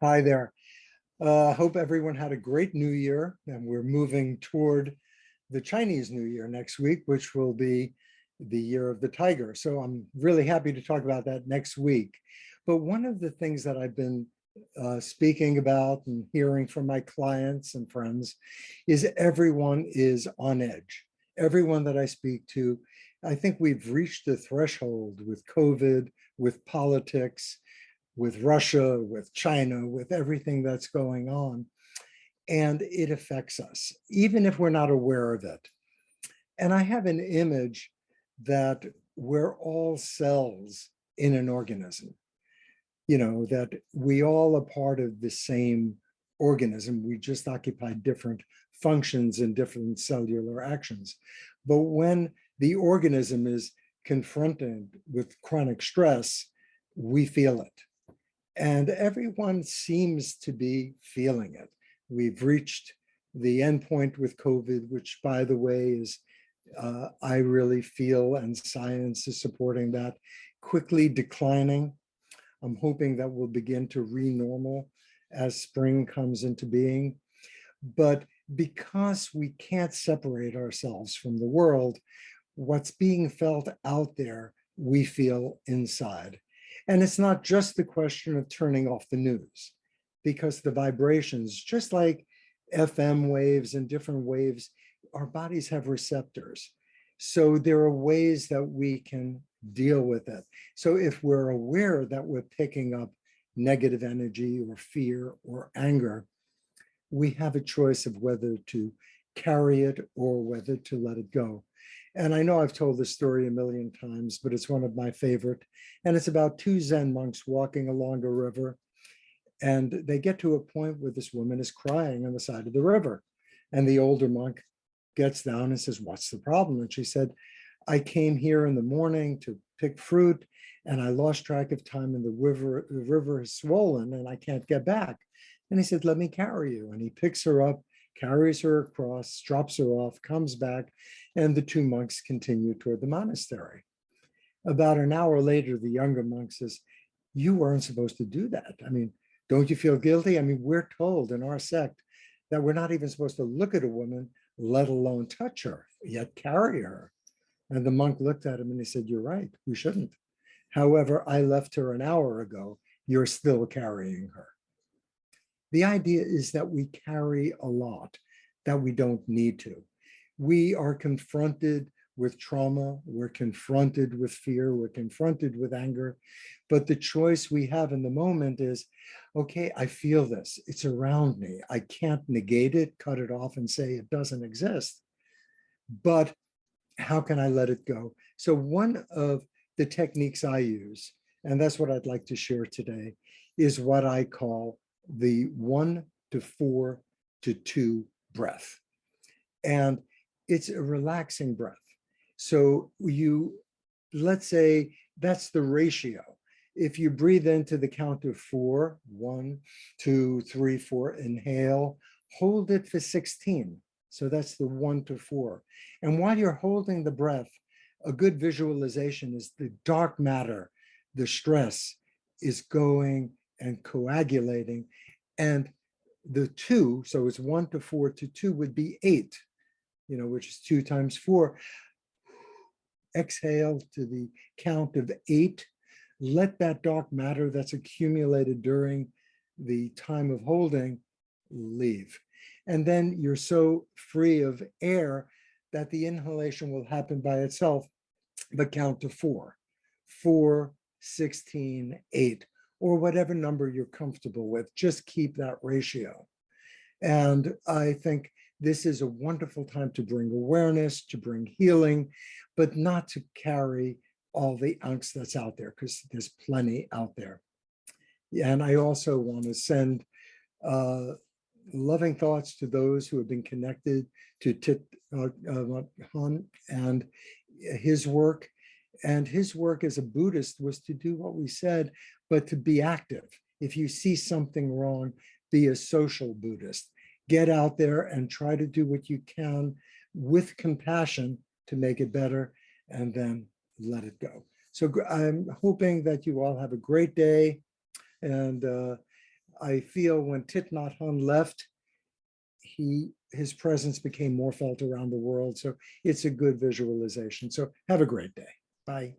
Hi there. Hope everyone had a great New Year, and we're moving toward the Chinese New Year next week, which will be the year of the tiger. So I'm really happy to talk about that next week. But one of the things that I've been speaking about and hearing from my clients and friends is everyone is on edge. Everyone that I speak to, I think we've reached the threshold with COVID, with politics, with Russia, with China, with everything that's going on. And it affects us, even if we're not aware of it. And I have an image that we're all cells in an organism, that we all are part of the same organism. We just occupy different functions and different cellular actions. But when the organism is confronted with chronic stress, we feel it. And everyone seems to be feeling it. We've reached the endpoint with COVID, which, by the way, is, I really feel, and science is supporting that, quickly declining. I'm hoping that we'll begin to re-normal as spring comes into being. But because we can't separate ourselves from the world, what's being felt out there, we feel inside. And it's not just the question of turning off the news, because the vibrations, just like FM waves and different waves, our bodies have receptors. So there are ways that we can deal with it. So if we're aware that we're picking up negative energy or fear or anger, we have a choice of whether to carry it or whether to let it go. And I know I've told this story a million times, but it's one of my favorite. And it's about two Zen monks walking along a river. And they get to a point where this woman is crying on the side of the river. And the older monk gets down and says, "What's the problem?" And she said, "I came here in the morning to pick fruit, and I lost track of time, and the river is swollen and I can't get back." And he said, "Let me carry you." And he picks her up, carries her across, drops her off, comes back, and the two monks continue toward the monastery. About an hour later, the younger monk says, "You weren't supposed to do that. I mean, don't you feel guilty? I mean, we're told in our sect that we're not even supposed to look at a woman, let alone touch her, yet carry her." And the monk looked at him and he said, "You're right, we shouldn't. However, I left her an hour ago. You're still carrying her." The idea is that we carry a lot that we don't need to. We are confronted with trauma, we're confronted with fear, we're confronted with anger, but the choice we have in the moment is, okay, I feel this, it's around me. I can't negate it, cut it off and say it doesn't exist, but how can I let it go? So one of the techniques I use, and that's what I'd like to share today, is what I call the 1 to 4 to 2 breath. And it's a relaxing breath. So let's say that's the ratio. If you breathe into the count of 4, 1, 2, 3, 4, inhale, hold it for 16. So that's the 1 to 4. And while you're holding the breath, a good visualization is the dark matter, the stress is going and coagulating. And the 2, so it's 1 to 4 to 2 would be 8, which is 2 times 4. Exhale to the count of 8. Let that dark matter that's accumulated during the time of holding leave. And then you're so free of air that the inhalation will happen by itself, but count to 4. 4, 16, 8, or whatever number you're comfortable with. Just keep that ratio. And I think this is a wonderful time to bring awareness, to bring healing, but not to carry all the angst that's out there, because there's plenty out there. And I also want to send loving thoughts to those who have been connected to Thich Nhat Hanh and his work. And his work as a Buddhist was to do what we said, but to be active. If you see something wrong, be a social Buddhist. Get out there and try to do what you can with compassion to make it better, and then let it go. So I'm hoping that you all have a great day, and I feel when Thich Nhat Hanh left, his presence became more felt around the world. So it's a good visualization. So have a great day. Bye.